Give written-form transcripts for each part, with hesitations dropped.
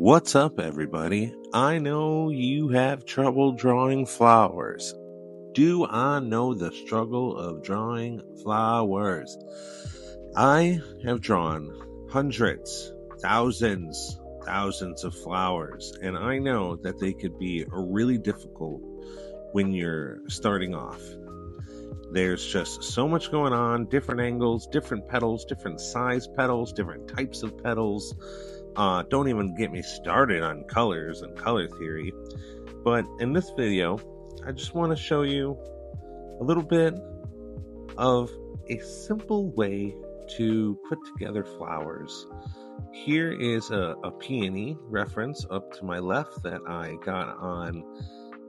What's up, everybody? I know you have trouble drawing flowers. Do I know the struggle of drawing flowers? I have drawn hundreds, thousands of flowers, and I know that they could be really difficult when you're starting off. There's just so much going on, different angles, different petals, different size petals, different types of petals. Don't even get me started on colors and color theory. But in this video, I just want to show you a little bit of a simple way to put together flowers. Here is a peony reference up to my left that I got on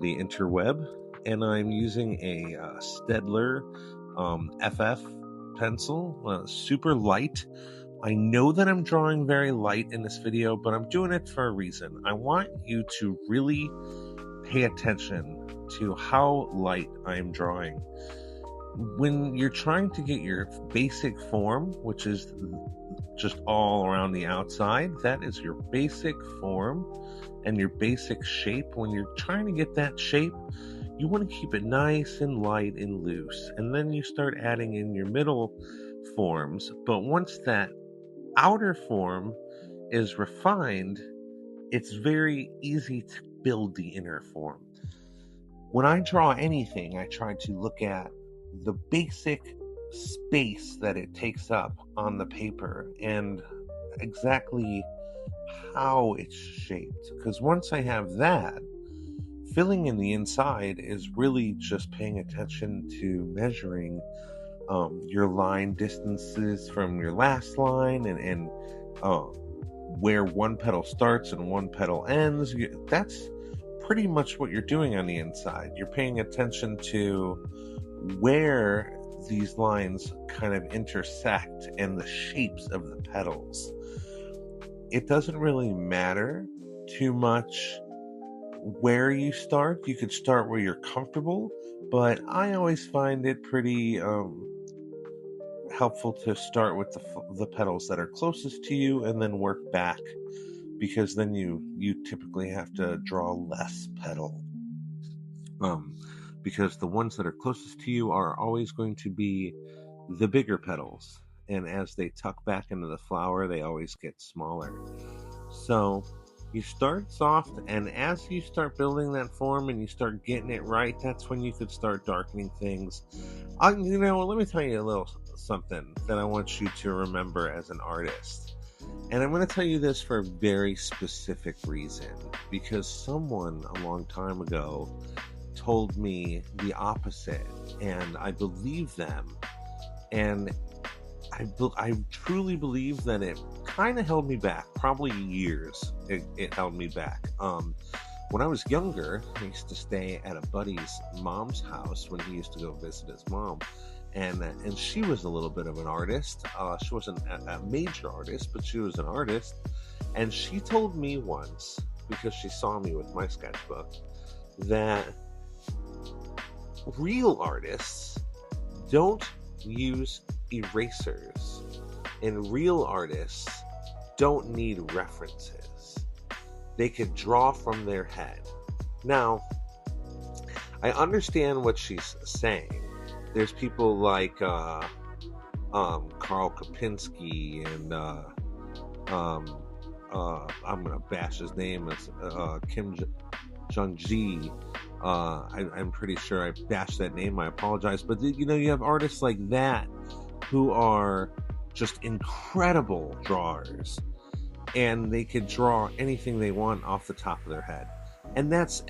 the interweb, and I'm using a Staedtler FF pencil, super light. I know that I'm drawing very light in this video, but I'm doing it for a reason. I want you to really pay attention to how light I'm drawing. When you're trying to get your basic form, which is just all around the outside, that is your basic form and your basic shape. When you're trying to get that shape, you want to keep it nice and light and loose. And then you start adding in your middle forms. But once that outer form is refined, it's very easy to build the inner form. When I draw anything, I try to look at the basic space that it takes up on the paper and exactly how it's shaped. Because once I have that, filling in the inside is really just paying attention to measuring your line distances from your last line and where one petal starts and one petal ends. That's pretty much what you're doing on the inside. You're paying attention to where these lines kind of intersect and the shapes of the petals. It doesn't really matter too much where you start. You could start where you're comfortable, but I always find it pretty helpful to start with the petals that are closest to you and then work back, because then you typically have to draw less petal, because the ones that are closest to you are always going to be the bigger petals, and as they tuck back into the flower, they always get smaller. So you start soft, and as you start building that form and you start getting it right, that's when you could start darkening things. Let me tell you a little something that I want you to remember as an artist. And I'm going to tell you this for a very specific reason, because someone a long time ago told me the opposite, and I believe them. And I truly believe that it kind of held me back, probably years. It held me back. When I was younger, I used to stay at a buddy's mom's house when he used to go visit his mom, and she was a little bit of an artist. She wasn't a major artist, but she was an artist. And she told me once, because she saw me with my sketchbook, that real artists don't use erasers, and real artists don't need references. They can draw from their head. Now, I understand what she's saying. There's people like Karl Kopinski and I'm gonna bash his name, as Kim Jung-ji. I'm pretty sure I bashed that name. I apologize. But you have artists like that who are just incredible drawers, and they could draw anything they want off the top of their head, and that's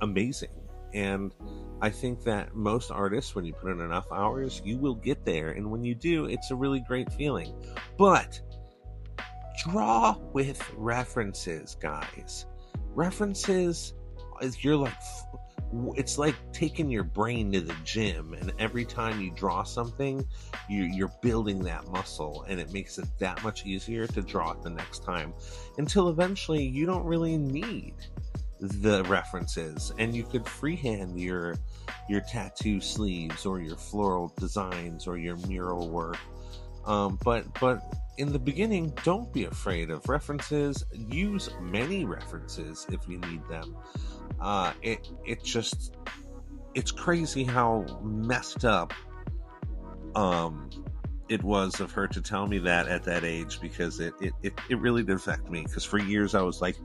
amazing. And I think that most artists, when you put in enough hours, you will get there, and when you do, it's a really great feeling. But draw with references, guys. References, it's like taking your brain to the gym, and every time you draw something, you're building that muscle, and it makes it that much easier to draw it the next time, until eventually you don't really need the references, and you could freehand your tattoo sleeves or your floral designs or your mural work. But in the beginning, don't be afraid of references. Use many references if you need them. It's crazy how messed up it was of her to tell me that at that age, because it really did affect me. Because for years I was like,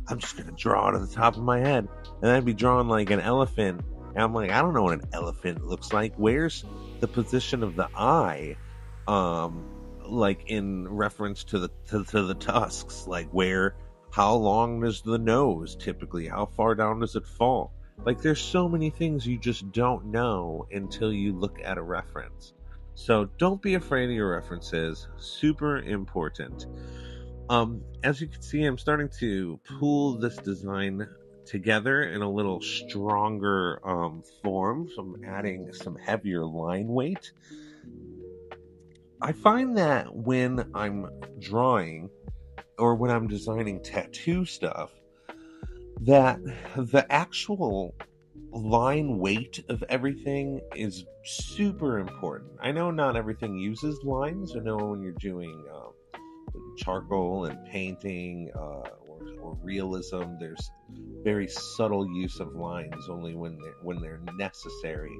I'm just gonna draw to the top of my head, and I'd be drawing like an elephant, and I'm like, I don't know what an elephant looks like. Where's the position of the eye? Like in reference to the tusks, like how long is the nose typically? How far down does it fall? Like, there's so many things you just don't know until you look at a reference. So don't be afraid of your references. Super important. As you can see, I'm starting to pull this design together in a little stronger form. So I'm adding some heavier line weight. I find that when I'm drawing or when I'm designing tattoo stuff, that the actual line weight of everything is super important. I know not everything uses lines. I know when you're doing charcoal and painting or realism, there's very subtle use of lines only when they're necessary.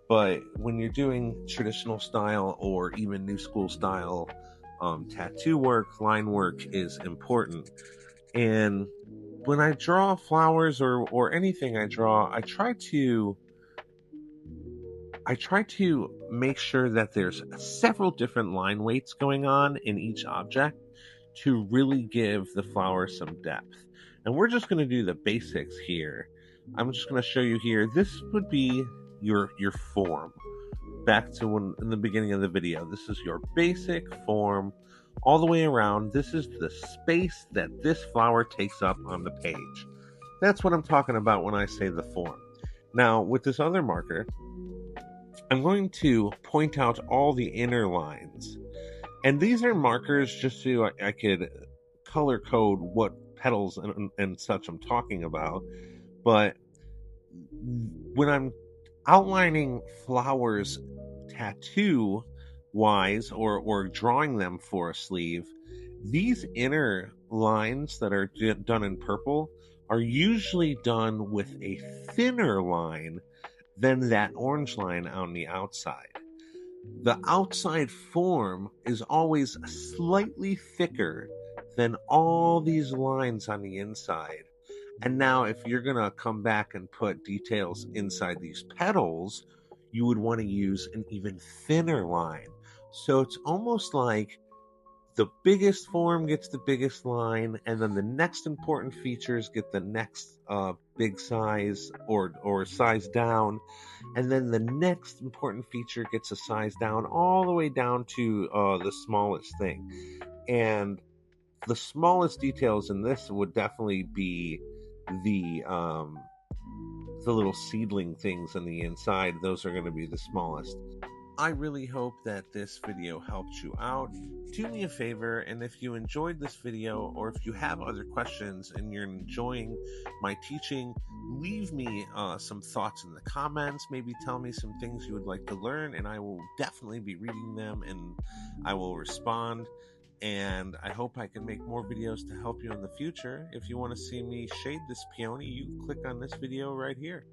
But when you're doing traditional style or even new school style tattoo work, line work is important. And when I draw flowers or anything I draw, I try to make sure that there's several different line weights going on in each object to really give the flower some depth. And we're just going to do the basics here. I'm just going to show you here. This would be your form. Back to when in the beginning of the video, this is your basic form all the way around. This is the space that this flower takes up on the page. That's what I'm talking about when I say the form. Now, with this other marker, I'm going to point out all the inner lines. And these are markers just so I could color code what petals and such I'm talking about. But when I'm outlining flowers tattoo wise or drawing them for a sleeve, these inner lines that are done in purple are usually done with a thinner line than that orange line on the outside. The outside form is always slightly thicker than all these lines on the inside. And now, if you're going to come back and put details inside these petals, you would want to use an even thinner line. So it's almost like the biggest form gets the biggest line, and then the next important features get the next big size or size down, and then the next important feature gets a size down all the way down to the smallest thing. And the smallest details in this would definitely be the little seedling things on the inside. Those are going to be the smallest. I really hope that this video helped you out. Do me a favor, and if you enjoyed this video, or if you have other questions and you're enjoying my teaching, leave me some thoughts in the comments. Maybe tell me some things you would like to learn, and I will definitely be reading them and I will respond. And I hope I can make more videos to help you in the future. If you want to see me shade this peony, you click on this video right here.